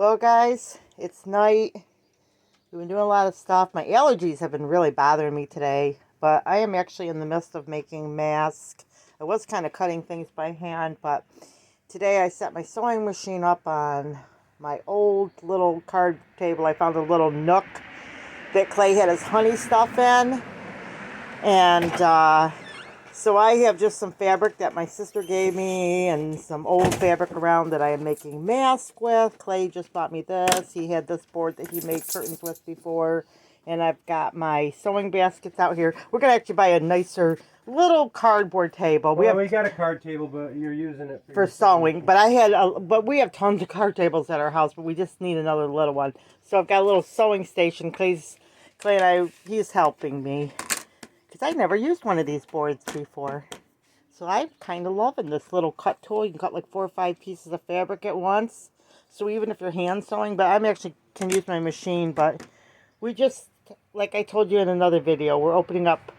Well, guys, it's night. We've been doing a lot of stuff. My allergies have been really bothering me today, but I am actually in the midst of making masks. I was kind of cutting things by hand, but today I set my sewing machine up on my old little card table. I found a little nook that Clay had his honey stuff in, and so I have just some fabric that my sister gave me and some old fabric around that I am making masks with. Clay just bought me this. He had this board that he made curtains with before. And I've got my sewing baskets out here. We're going to actually buy a nicer little cardboard table. Well, we got a card table, but you're using it for sewing. But we have tons of card tables at our house, but we just need another little one. So I've got a little sewing station. Clay and he's helping me. Because I never used one of these boards before. So I'm kind of loving this little cut tool. You can cut like 4 or 5 pieces of fabric at once. So even if you're hand sewing, but I'm actually can use my machine. But we just, like I told you in another video, we're opening up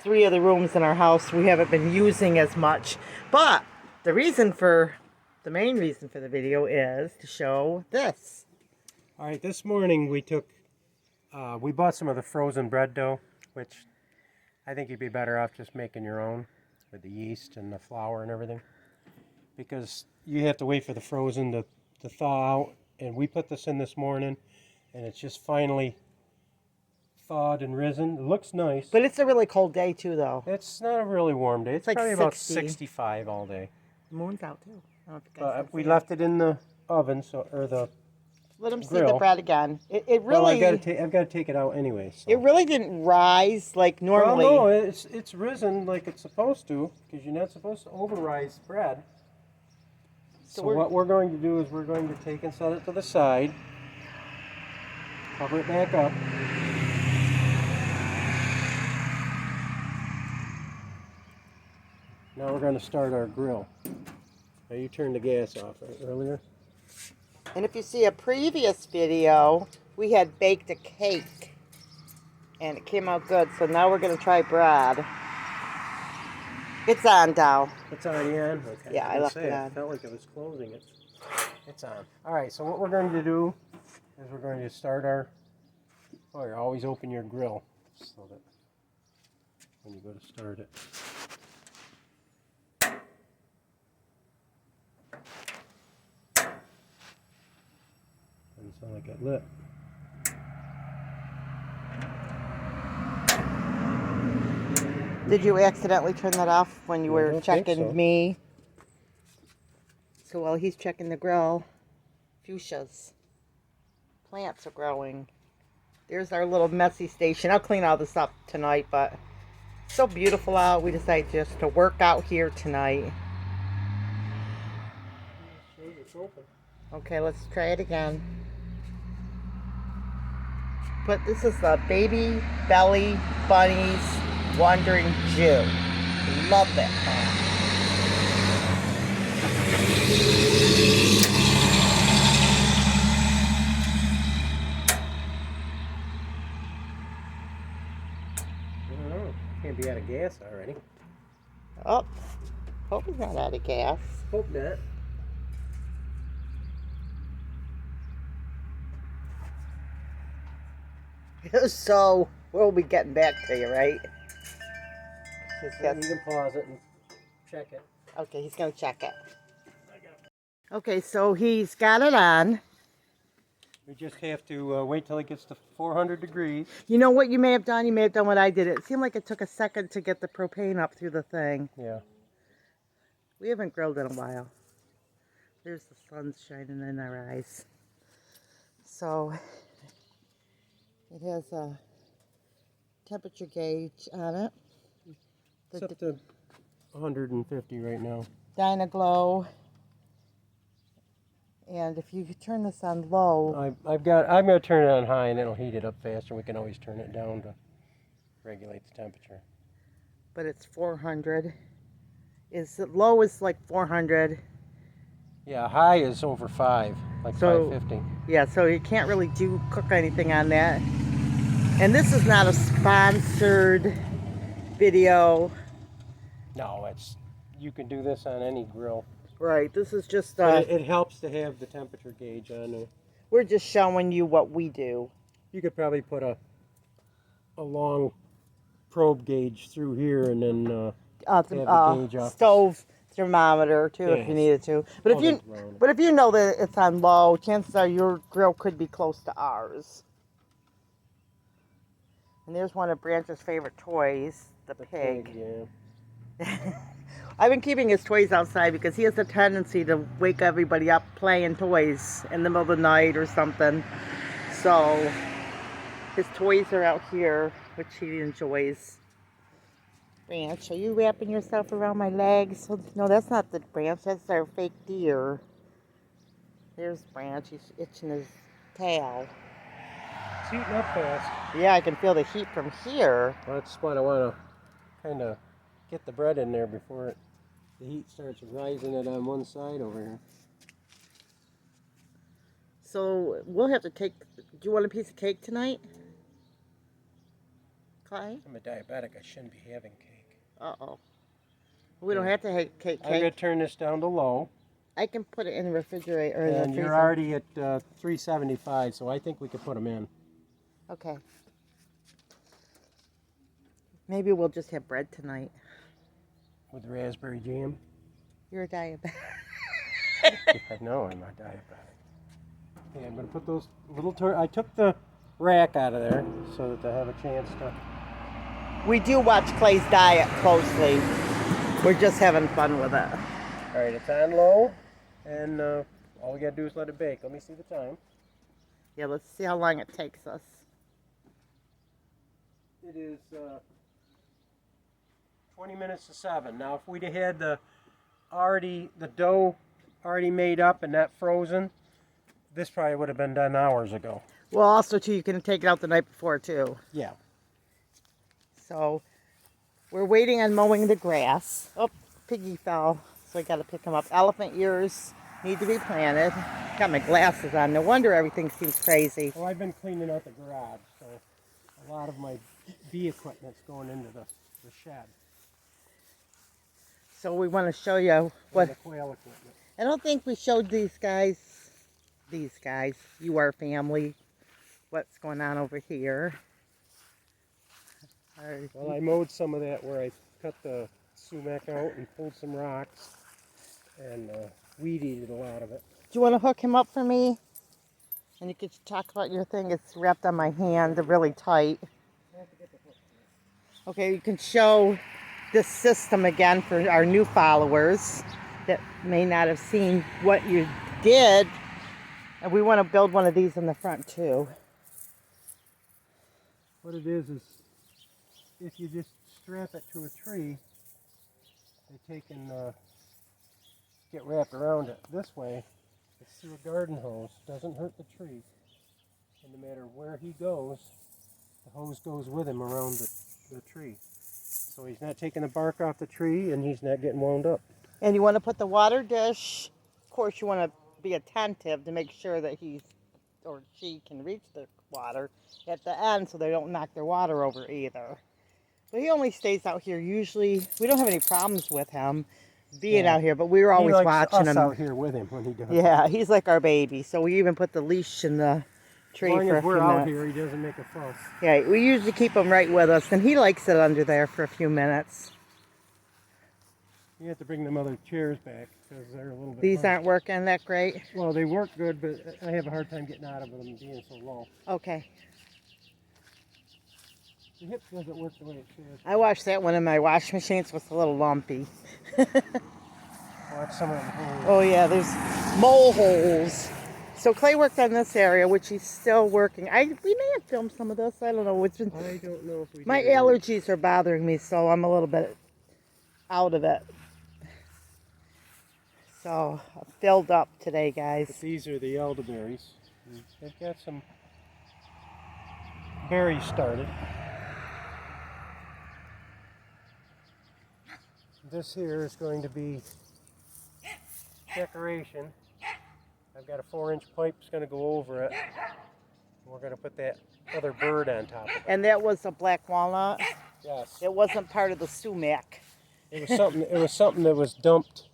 3 of the rooms in our house we haven't been using as much. But the main reason for the video is to show this. All right, this morning we bought some of the frozen bread dough, which I think you'd be better off just making your own with the yeast and the flour and everything, because you have to wait for the frozen to thaw out. And we put this in this morning, and it's just finally thawed and risen. It looks nice. But it's a really cold day too, though. It's not a really warm day. It's like probably 60. about 65 all day. The moon's out too. I don't know if you guys can We see left it in the oven, or the Let them see grill. the bread again. It really. Well, I've got to take it out anyway. So. It really didn't rise like normally. Well, no, it's risen like it's supposed to, because you're not supposed to over-rise bread. So what we're going to do is we're going to take and set it to the side, cover it back up. Now we're going to start our grill. Now you turned the gas off earlier. And if you see a previous video, we had baked a cake. And it came out good. So now we're going to try bread. It's on, Dow. It's already on? Okay. Yeah, I left it on. I felt like it was closing it. It's on. All right, so what we're going to do is we're going to start our... Oh, you always open your grill so that when you go to start it. Doesn't sound like it lit. Did you accidentally turn that off when you were checking me? So while he's checking the grill, fuchsias. Plants are growing. There's our little messy station. I'll clean all this up tonight, but it's so beautiful out. We decided just to work out here tonight. Okay, let's try it again. But this is the Baby Belly Bunnies Wandering Jew. Love that plant. I don't know. Can't be out of gas already. Oh, hope he's not out of gas. Hope not. So, we'll be getting back to you, right? You can pause it and check it. Okay, he's going to check it. Okay, so he's got it on. We just have to wait till it gets to 400 degrees. You know what you may have done? You may have done what I did. It seemed like it took a second to get the propane up through the thing. Yeah. We haven't grilled in a while. There's the sun shining in our eyes. So, it has a temperature gauge on it. It's up to 150 right now. Dynaglow. And if you turn this on low, I'm going to turn it on high, and it'll heat it up faster. We can always turn it down to regulate the temperature. but it's 400. Low is like 400. Yeah, high is over 5, like 550. Yeah, so you can't really cook anything on that. And this is not a sponsored video. No, you can do this on any grill. Right, this is just... But it helps to have the temperature gauge on there. We're just showing you what we do. You could probably put a long probe gauge through here and then have the gauge off. Stove thermometer too, if you Yes. needed to. But if you know that it's on low, chances are your grill could be close to ours. And there's one of Branch's favorite toys, the pig. Yeah. I've been keeping his toys outside because he has a tendency to wake everybody up playing toys in the middle of the night or something. So his toys are out here, which he enjoys. Branch, are you wrapping yourself around my legs? No, that's not the Branch. That's our fake deer. There's Branch. He's itching his tail. It's heating up fast. Yeah, I can feel the heat from here. Well, that's what I want to kind of get the bread in there before the heat starts rising it on one side over here. So we'll have to take. Do you want a piece of cake tonight, Clay? I'm a diabetic. I shouldn't be having cake. Uh-oh. We don't have to have cake. I'm going to turn this down to low. I can put it in the refrigerator. Or And the you're freezer. already at 375, so I think we could put them in. Okay. Maybe we'll just have bread tonight. With raspberry jam. You're a diabetic. I know I'm a diabetic. Okay, I'm going to put those little I took the rack out of there so that they have a chance to... We do watch Clay's diet closely. We're just having fun with it. All right, it's on low, and all we got to do is let it bake. Let me see the time. Yeah, let's see how long it takes us. It is 20 minutes to 7. Now, if we'd have had the dough already made up and not frozen, this probably would have been done hours ago. Well, also, too, you can take it out the night before, too. Yeah. So, we're waiting on mowing the grass. Oh, piggy fell, so I got to pick him up. Elephant ears need to be planted. Got my glasses on. No wonder everything seems crazy. Well, I've been cleaning out the garage, so a lot of my bee equipment's going into the shed. So we want to show you what... And the quail equipment. I don't think we showed these guys, you our family, what's going on over here. Well, I mowed some of that where I cut the sumac out and pulled some rocks and weed-eated a lot of it. Do you want to hook him up for me? And you could talk about your thing. It's wrapped on my hand really tight. Okay, you can show this system again for our new followers that may not have seen what you did. And we want to build one of these in the front too. What it is if you just strap it to a tree, they take and get wrapped around it. This way, it's through a garden hose. Doesn't hurt the tree. And no matter where he goes, the hose goes with him around the tree. So he's not taking the bark off the tree and he's not getting wound up. And you want to put the water dish, of course you want to be attentive to make sure that he or she can reach the water at the end so they don't knock their water over either. But he only stays out here usually. We don't have any problems with him being out here, but we were always watching him. He likes us out here with him when he does. Yeah, he's like our baby. So we even put the leash in the tree for a few minutes. As long as we're out here, he doesn't make a fuss. Yeah, we usually keep him right with us, and he likes it under there for a few minutes. You have to bring them other chairs back because they're a little bit... These aren't working that great? Well, they work good, but I have a hard time getting out of them being so low. Okay. The hip doesn't work the way it should. I washed that one in my washing machine. It's a little lumpy. Watch some of them holes. Oh yeah, there's mole holes. So Clay worked on this area, which he's still working. We may have filmed some of this. I don't know. It's been, I don't know if we my did. allergies are bothering me, so I'm a little bit out of it. So I'm filled up today, guys. But these are the elderberries. They've got some berries started. This here is going to be decoration. I've got a 4-inch pipe that's going to go over it. We're going to put that other bird on top of it. And that was a black walnut. Yes. It wasn't part of the sumac. It was something. It was something that was dumped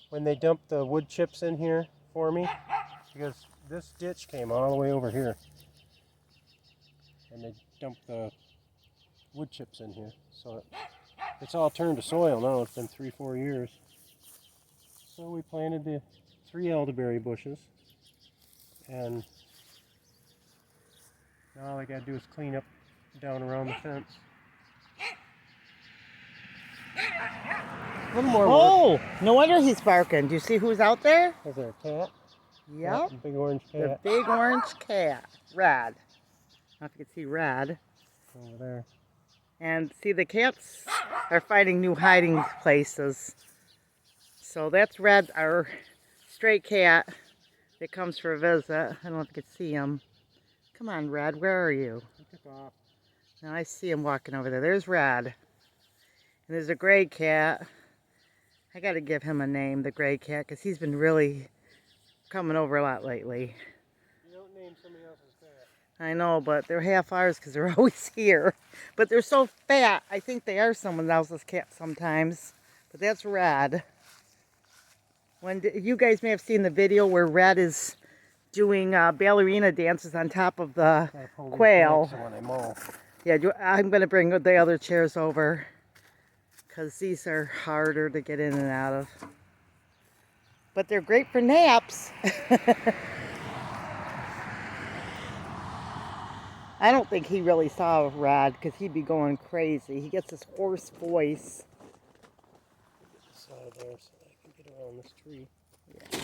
when they dumped the wood chips in here for me, because this ditch came all the way over here. And they dumped the wood chips in here. So it's all turned to soil now. It's been 3-4 years. So we planted the 3 elderberry bushes. And now all I gotta do is clean up down around the fence. A little more work. Oh, no wonder he's barking. Do you see who's out there? Is there a cat? Yep. A big orange The cat big orange cat. Rad. I don't know if you can see Rad. over there. And see, the cats are finding new hiding places. So that's Red, our stray cat that comes for a visit. I don't know if you can see him. Come on, Red, where are you? He took off. Now I see him walking over there. There's Red. And there's a gray cat. I got to give him a name, the gray cat, because he's been really coming over a lot lately. You don't name somebody else's cat. I know, but they're half ours because they're always here. But they're so fat, I think they are someone else's cat sometimes. But that's Red. You guys may have seen the video where Red is doing ballerina dances on top of the quail. When I mow. Yeah, I'm going to bring the other chairs over because these are harder to get in and out of. But they're great for naps. I don't think he really saw Rod because he'd be going crazy. He gets this hoarse voice. Get the side there so I can get around this tree. Yeah.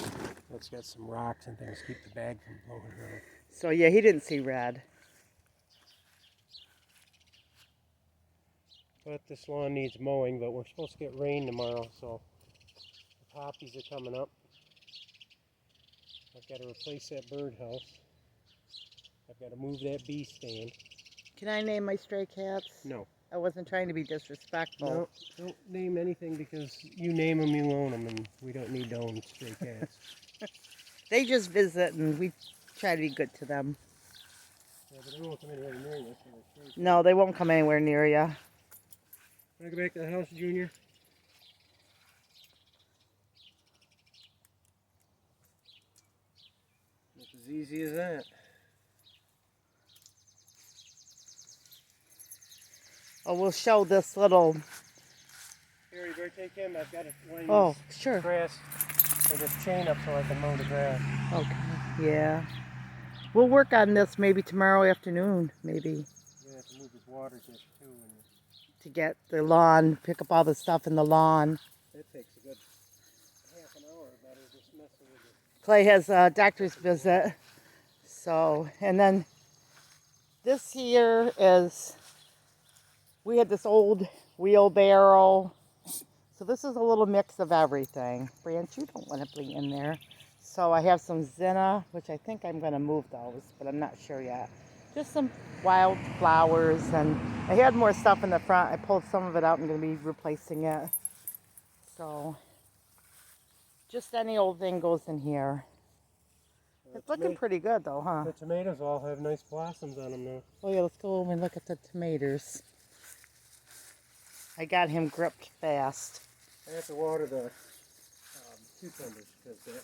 It's got some rocks and things to keep the bag from blowing around. So yeah, he didn't see Rod. But this lawn needs mowing, but we're supposed to get rain tomorrow, so the poppies are coming up. I've got to replace that birdhouse. I've got to move that bee stand. Can I name my stray cats? No. I wasn't trying to be disrespectful. No, don't name anything because you name them, you own them, and we don't need to own stray cats. They just visit and we try to be good to them. Yeah, but they won't come anywhere near you. So No, they won't come anywhere near you. Can I go back to the house, Junior? It's as easy as that. Oh, we'll show this little... Here, you better take him. I've got to wind Oh, this sure. grass or this chain up so I can mow the grass. Okay, yeah. We'll work on this maybe tomorrow afternoon, maybe, You're gonna have to move his water dish too, and to get the lawn, pick up all the stuff in the lawn. that takes a good half an hour about it just messing with it. Clay has a doctor's visit, so, and then this here is, we had this old wheelbarrow, so this is a little mix of everything. Branch, you don't want to be in there. So I have some zinnia, which I think I'm going to move those, but I'm not sure yet. Just some wild flowers, and I had more stuff in the front. I pulled some of it out. I'm going to be replacing it. So just any old thing goes in here. It's looking pretty good though, huh? The tomatoes all have nice blossoms on them now. Oh yeah, let's go over and look at the tomatoes. I got him gripped fast. I have to water the cucumbers because that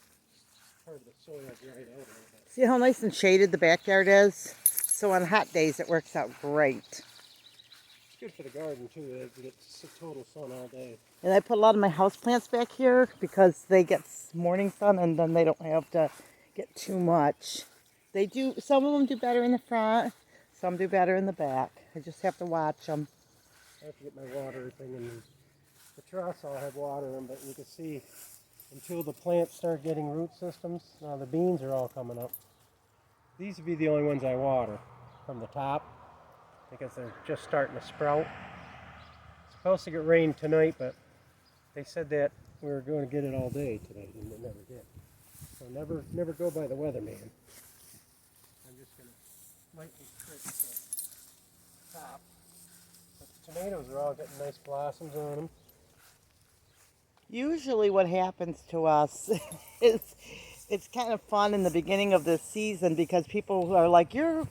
part of the soil dried out a little bit. See how nice and shaded the backyard is? So on hot days it works out great. It's good for the garden too. They get total sun all day. And I put a lot of my houseplants back here because they get morning sun and then they don't have to get too much. They do, some of them do better in the front, some do better in the back. I just have to watch them. I have to get my water thing in. The troughs all have water in them, but you can see until the plants start getting root systems, now the beans are all coming up. These would be the only ones I water from the top because they're just starting to sprout. It's supposed to get rain tonight, but they said that we were going to get it all day today, and it never did. So never go by the weatherman. I'm just going to lightly prick the top. But the tomatoes are all getting nice blossoms on them. Usually what happens to us is it's kind of fun in the beginning of the season because people are like, your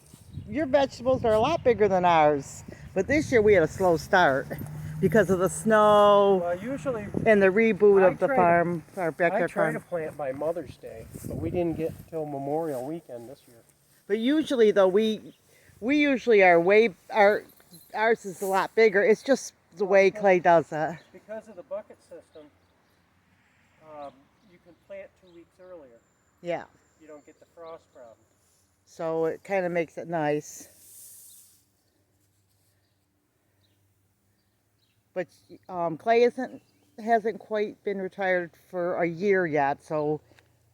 vegetables are a lot bigger than ours. But this year we had a slow start. because of the snow Well, usually and the reboot I of the try to- farm, our I backyard try to farm. plant by Mother's Day, but we didn't get till Memorial Weekend this year. But usually though, we usually are ours is a lot bigger. It's just the way Clay does it. Because of the bucket system, you can plant 2 weeks earlier. Yeah. You don't get the frost problem. So it kind of makes it nice. But Clay hasn't quite been retired for a year yet. So,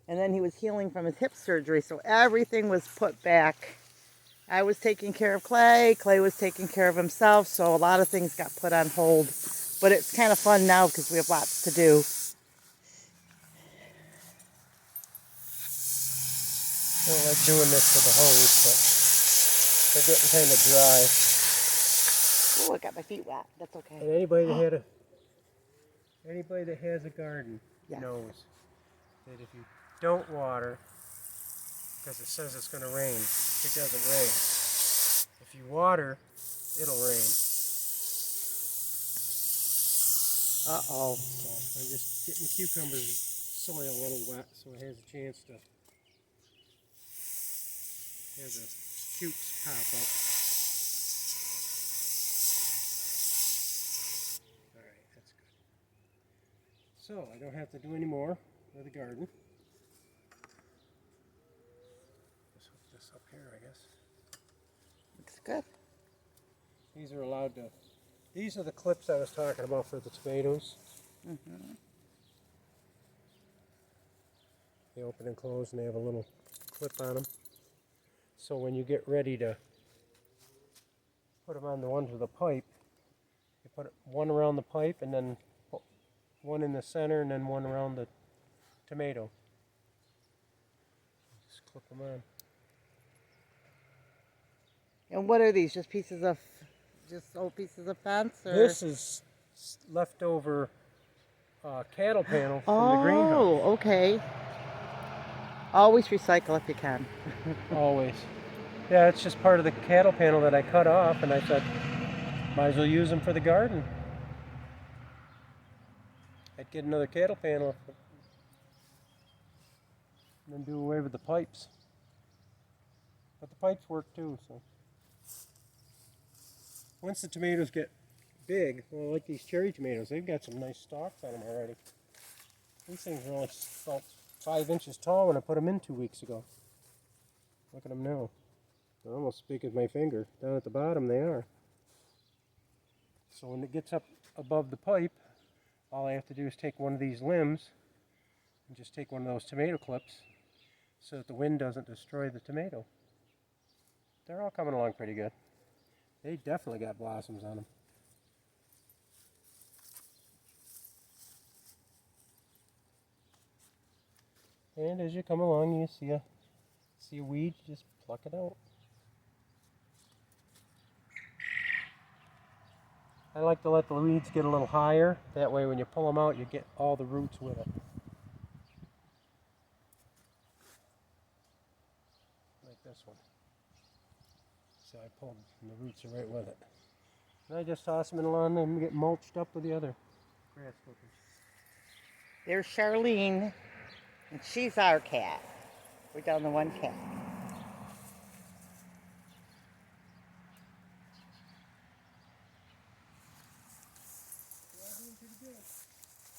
and then he was healing from his hip surgery, so everything was put back. I was taking care of Clay. Clay was taking care of himself. So a lot of things got put on hold. But it's kind of fun now because we have lots to do. I don't like doing this with the hose, but they're getting kind of dry. Oh, I got my feet wet. That's okay. And anybody that has a garden knows that if you don't water, because it says it's going to rain, it doesn't rain. If you water, it'll rain. Uh-oh. So I'm just getting the cucumber's soil a little wet so it has a chance to have the shoots pop up. Alright, that's good. So I don't have to do any more with the garden. Just hook this up here, I guess. Looks good. These are allowed to. These are the clips I was talking about for the tomatoes. Mm-hmm. They open and close, and they have a little clip on them. So when you get ready to put them on the ones with the pipe, you put one around the pipe, and then one in the center, and then one around the tomato. Just clip them on. And what are these? Just old pieces of fence? Or? This is leftover cattle panel from the greenhouse. Oh, okay. Always recycle if you can. Always. Yeah, it's just part of the cattle panel that I cut off, and I thought, might as well use them for the garden. I'd get another cattle panel and then do away with the pipes. But the pipes work too, so. Once the tomatoes get big, well, like these cherry tomatoes, they've got some nice stalks on them already. These things are only about 5 inches tall when I put them in 2 weeks ago. Look at them now. They're almost as big as my finger. Down at the bottom they are. So when it gets up above the pipe, all I have to do is take one of these limbs and just take one of those tomato clips so that the wind doesn't destroy the tomato. They're all coming along pretty good. They definitely got blossoms on them. And as you come along, you see a weed, you just pluck it out. I like to let the weeds get a little higher. That way when you pull them out, you get all the roots with it. Like this one. So I pulled and the roots are right with it. And I just toss them in the lawn and get mulched up with the other grass clippers. There's Charlene, and she's our cat. We're down to one cat.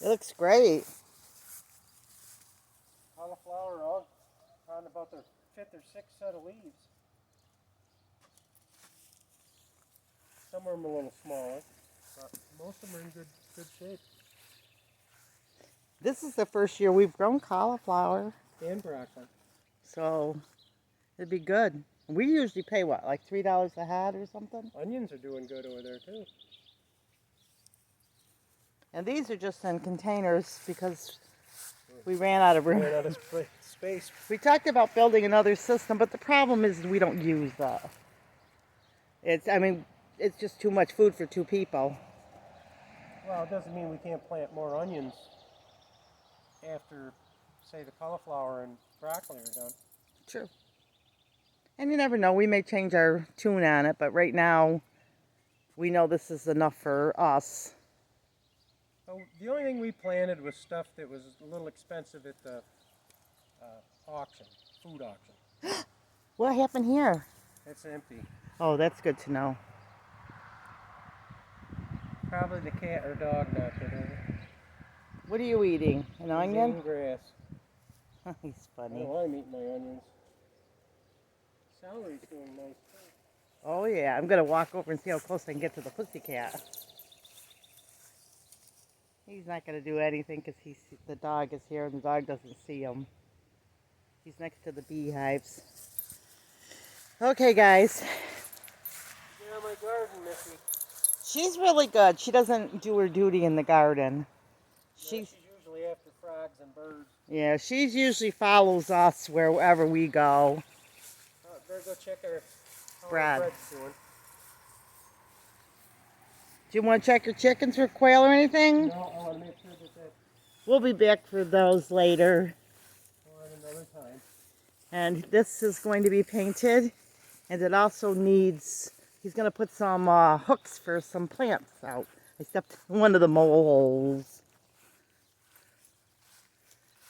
It looks great. Cauliflower all on about their 5th or 6th set of leaves. Some of them are a little smaller, but most of them are in good shape. This is the first year we've grown cauliflower, And broccoli. so it'd be good. We usually pay what, like $3 a head or something? Onions are doing good over there too. And these are just in containers because we ran out of room. Ran out of space. We talked about building another system, but the problem is we don't use that. It's just too much food for 2 people. Well, it doesn't mean we can't plant more onions after, say, the cauliflower and broccoli are done. True. And you never know, we may change our tune on it, but right now we know this is enough for us. So the only thing we planted was stuff that was a little expensive at the auction, food auction. What happened here? It's empty. Oh, that's good to know. Probably the cat or dog knocked it over. What are you eating? An He's onion? eating grass. He's I funny. know I'm eating my onions. Celery's doing nice too. Oh yeah, I'm gonna walk over and see how close I can get to the pussycat. He's not gonna do anything because the dog is here and the dog doesn't see him. He's next to the beehives. Okay, guys. Yeah, my garden, Missy. She's really good. She doesn't do her duty in the garden. She's usually after frogs and birds. Yeah, she usually follows us wherever we go. Better go check how Brad. our bread's doing. Do you want to check your chickens for quail or anything? No, I want to make sure that We'll be back for those later. or at another time. And this is going to be painted. And it also needs, he's going to put some hooks for some plants out. I stepped in one of the mole holes.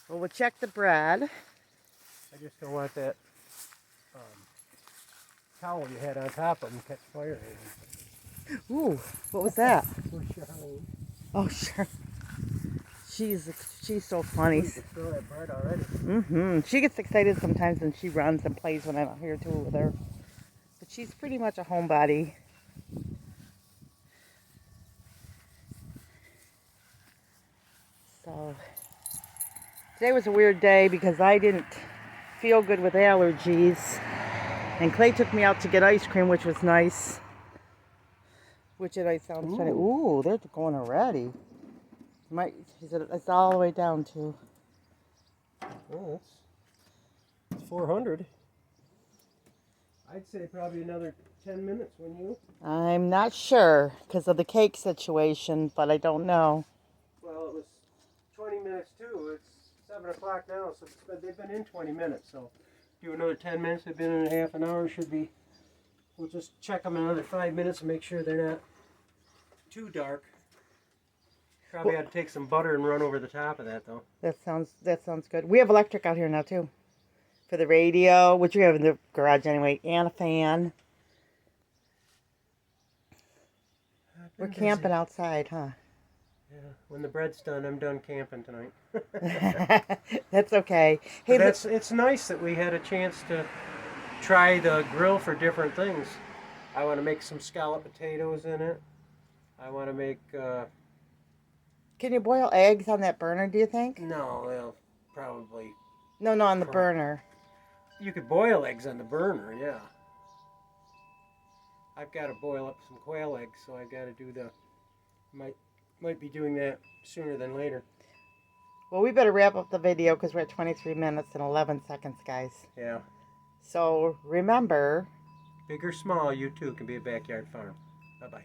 Well, we'll check the bread. I just don't want that towel you had on top of them catch fire. Ooh, what was that? For Charlene. Oh, sure. She's so funny. You can throw that bread already. She gets excited sometimes and she runs and plays when I'm not here too with her. But she's pretty much a homebody. So today was a weird day because I didn't feel good with allergies. And Clay took me out to get ice cream, which was nice. Which it sounds funny. Ooh, they're going already. It's all the way down to. Oh, it's 400. I'd say probably another 10 minutes, wouldn't you? I'm not sure because of the cake situation, but I don't know. Well, it was 20 minutes too. It's 7 o'clock now, so they've been in 20 minutes. So do another 10 minutes. They've been in a half an hour. Should be. We'll just check them another 5 minutes and make sure they're not too dark. Probably had to take some butter and run over the top of that though. That sounds good. We have electric out here now too, for the radio, which we have in the garage anyway, and a fan. We're camping outside, huh? Yeah. When the bread's done, I'm done camping tonight. That's okay. Hey, it's nice that we had a chance to try the grill for different things. I want to make some scalloped potatoes in it. I want to make. Can you boil eggs on that burner, do you think? No, well, probably. No, on the burner. You could boil eggs on the burner, yeah. I've got to boil up some quail eggs, so I've got to do might be doing that sooner than later. Well, we better wrap up the video because we're at 23 minutes and 11 seconds, guys. Yeah. So remember, Big or small, you too can be a backyard farm. Bye-bye.